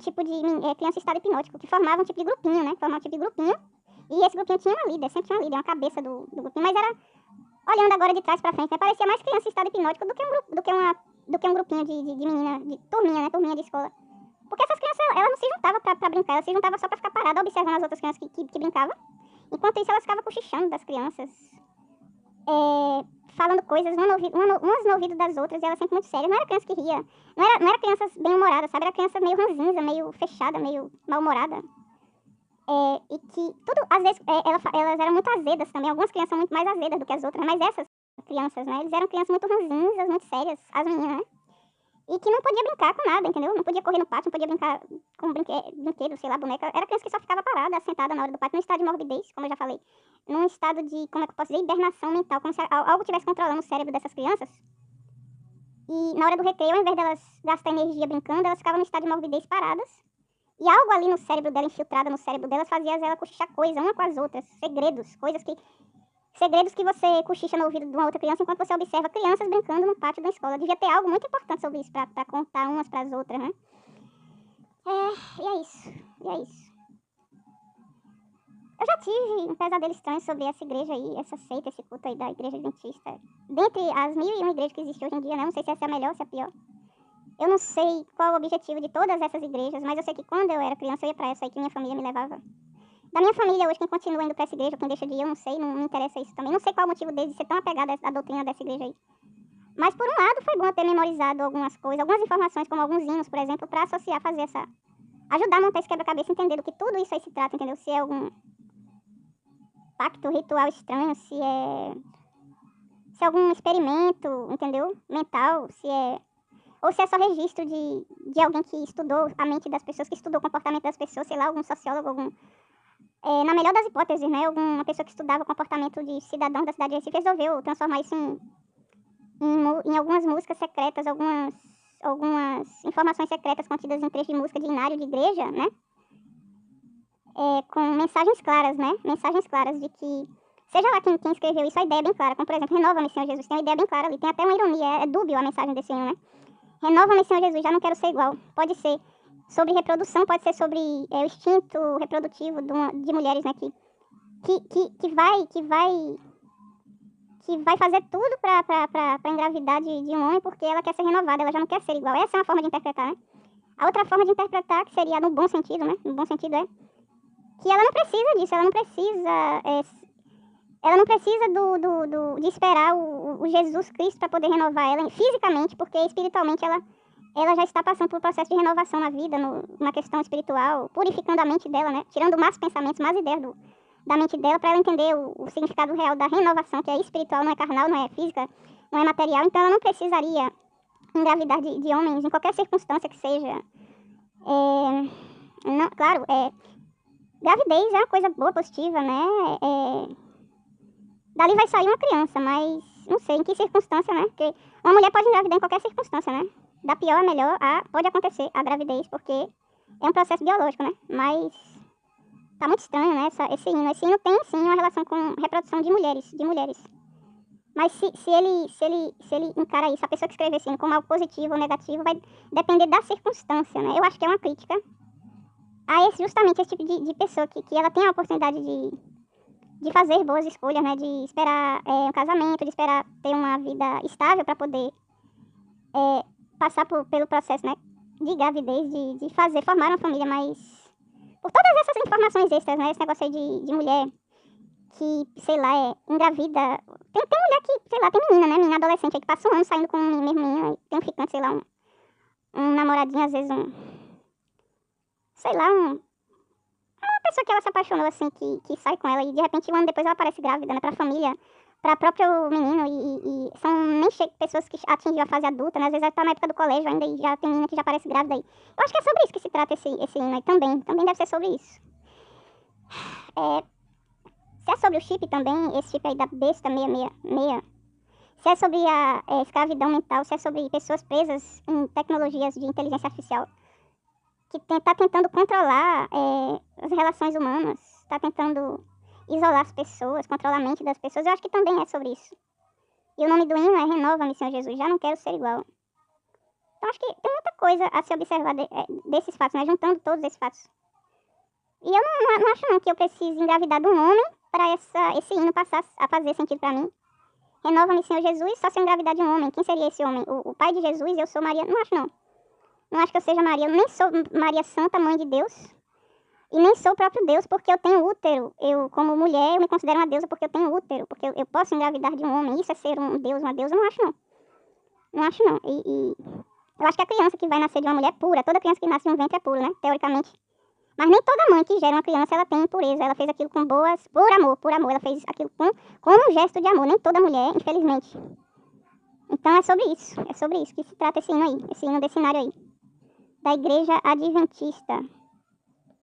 tipo de criança em estado hipnótico, que formava um tipo de grupinho, né? Formava um tipo de grupinho. E esse grupinho tinha uma líder, sempre tinha uma líder, uma cabeça do grupinho. Mas era, olhando agora de trás pra frente, né? Parecia mais criança em estado hipnótico do que um grupinho de menina, de turminha, né? Turminha de escola. Porque essas crianças, elas não se juntavam pra brincar, elas se juntavam só pra ficar paradas observando as outras crianças que brincavam. Enquanto isso, elas ficavam cochichando das crianças, falando coisas umas no ouvido das outras, e elas sempre muito sérias. Não era criança que ria, não era crianças bem-humoradas, sabe? Era criança meio ranzinza, meio fechada, meio mal-humorada. E que tudo, às vezes, elas eram muito azedas também. Algumas crianças são muito mais azedas do que as outras, mas essas crianças, né? Eles eram crianças muito ranzinzas, muito sérias, as meninas, né? E que não podia brincar com nada, entendeu? Não podia correr no pátio, não podia brincar com brinquedo, sei lá, boneca. Era criança que só ficava parada, sentada na hora do pátio, num estado de morbidez, como eu já falei. Num estado de, como é que eu posso dizer, hibernação mental, como se algo estivesse controlando o cérebro dessas crianças. E na hora do recreio, ao invés delas gastar energia brincando, elas ficavam no estado de morbidez paradas. E algo ali no cérebro dela, infiltrado no cérebro delas, fazia ela cochichar coisa, uma com as outras. Segredos, segredos que você cochicha no ouvido de uma outra criança enquanto você observa crianças brincando no pátio da escola. Devia ter algo muito importante sobre isso pra contar umas pras outras, né? E é isso. E é isso. Eu já tive um pesadelo estranho sobre essa igreja aí, essa seita, esse culto aí da igreja adventista. Dentre as 1001 igrejas que existem hoje em dia, né? Não sei se essa é a melhor ou se é a pior. Eu não sei qual o objetivo de todas essas igrejas, mas eu sei que quando eu era criança eu ia pra essa aí que minha família me levava. Da minha família hoje, quem continua indo pra essa igreja, quem deixa de ir, eu não sei, não me interessa isso também. Não sei qual o motivo deles de ser tão apegado à doutrina dessa igreja aí. Mas por um lado foi bom eu ter memorizado algumas coisas, algumas informações, como alguns hinos, por exemplo, pra associar, fazer essa... ajudar a montar esse quebra-cabeça, entender do que tudo isso aí se trata, entendeu? Se é algum pacto ritual estranho, se é algum experimento, entendeu? Mental, se é... ou se é só registro de alguém que estudou a mente das pessoas, que estudou o comportamento das pessoas, sei lá, algum sociólogo, na melhor das hipóteses, né? Alguma pessoa que estudava o comportamento de cidadãos da cidade de Recife resolveu transformar isso em algumas músicas secretas, algumas informações secretas contidas em trechos de música de inário de igreja, né? Com mensagens claras, né? Mensagens claras de que, seja lá quem escreveu isso, a ideia é bem clara. Como, por exemplo, renova-me, Senhor Jesus. Tem uma ideia bem clara ali. Tem até uma ironia, é dúbio a mensagem desse hino, né? Renova-me, Senhor Jesus, já não quero ser igual. Pode ser sobre reprodução, pode ser sobre o instinto reprodutivo de mulheres, né? Que vai fazer tudo pra engravidar de um homem porque ela quer ser renovada, ela já não quer ser igual. Essa é uma forma de interpretar, né? A outra forma de interpretar, que seria no bom sentido, né? No bom sentido que ela não precisa disso, ela não precisa de esperar o Jesus Cristo para poder renovar ela fisicamente, porque espiritualmente ela já está passando por um processo de renovação na vida, numa questão espiritual, purificando a mente dela, né? Tirando mais pensamentos, mais ideias da mente dela para ela entender o significado real da renovação, que é espiritual, não é carnal, não é física, não é material. Então ela não precisaria engravidar de homens em qualquer circunstância que seja. Não, claro, gravidez é uma coisa boa, positiva, né? Dali vai sair uma criança, mas não sei em que circunstância, né? Porque uma mulher pode engravidar em qualquer circunstância, né? Da pior a melhor, pode acontecer a gravidez, porque é um processo biológico, né? Mas tá muito estranho, né? Esse hino. Esse hino tem, sim, uma relação com reprodução de mulheres. Mas se ele encara isso, a pessoa que escreve esse hino como algo positivo ou negativo, vai depender da circunstância, né? Eu acho que é uma crítica a justamente esse tipo de pessoa que ela tem a oportunidade de fazer boas escolhas, né? De esperar um casamento, de esperar ter uma vida estável para poder passar pelo processo, né? De gravidez, de formar uma família, mas por todas essas informações extras, né? Esse negócio aí de mulher que, sei lá, engravida. Tem mulher que, sei lá, tem menina, né? Menina adolescente aí que passa um ano saindo com o mesmo menino, aí tem um ficante, sei lá, um namoradinho, às vezes sei lá, uma pessoa que ela se apaixonou, assim, que sai com ela e de repente um ano depois ela aparece grávida, né? Pra família, pra próprio menino e são nem pessoas que atingem a fase adulta, né? Às vezes ela tá na época do colégio ainda e já tem menina que já aparece grávida aí. Eu acho que é sobre isso que se trata esse hino aí também deve ser sobre isso. Se é sobre o chip também, esse chip aí da besta 666, se é sobre a escravidão mental, se é sobre pessoas presas em tecnologias de inteligência artificial, que tá tentando controlar as relações humanas, tá tentando isolar as pessoas, controlar a mente das pessoas, eu acho que também é sobre isso. E o nome do hino é Renova-me, Senhor Jesus, já não quero ser igual. Então acho que tem muita coisa a se observar desses fatos, né? Juntando todos esses fatos. E eu não acho não que eu precise engravidar de um homem para esse hino passar a fazer sentido para mim. Renova-me, Senhor Jesus, só se eu engravidar de um homem. Quem seria esse homem? O pai de Jesus, eu sou Maria. Não acho não. Não acho que eu seja Maria. Eu nem sou Maria Santa, mãe de Deus. E nem sou o próprio Deus, porque eu tenho útero. Eu, como mulher, eu me considero uma deusa porque eu tenho útero. Porque eu posso engravidar de um homem. Isso é ser um deus, uma deusa? Eu não acho não. Não acho não. E eu acho que a criança que vai nascer de uma mulher é pura. Toda criança que nasce de um ventre é pura, né? Teoricamente. Mas nem toda mãe que gera uma criança, ela tem impureza. Ela fez aquilo com boas... Por amor, por amor. Ela fez aquilo com um gesto de amor. Nem toda mulher, infelizmente. Então é sobre isso. É sobre isso que se trata esse hino aí. Esse hino desse cenário aí. Da Igreja Adventista.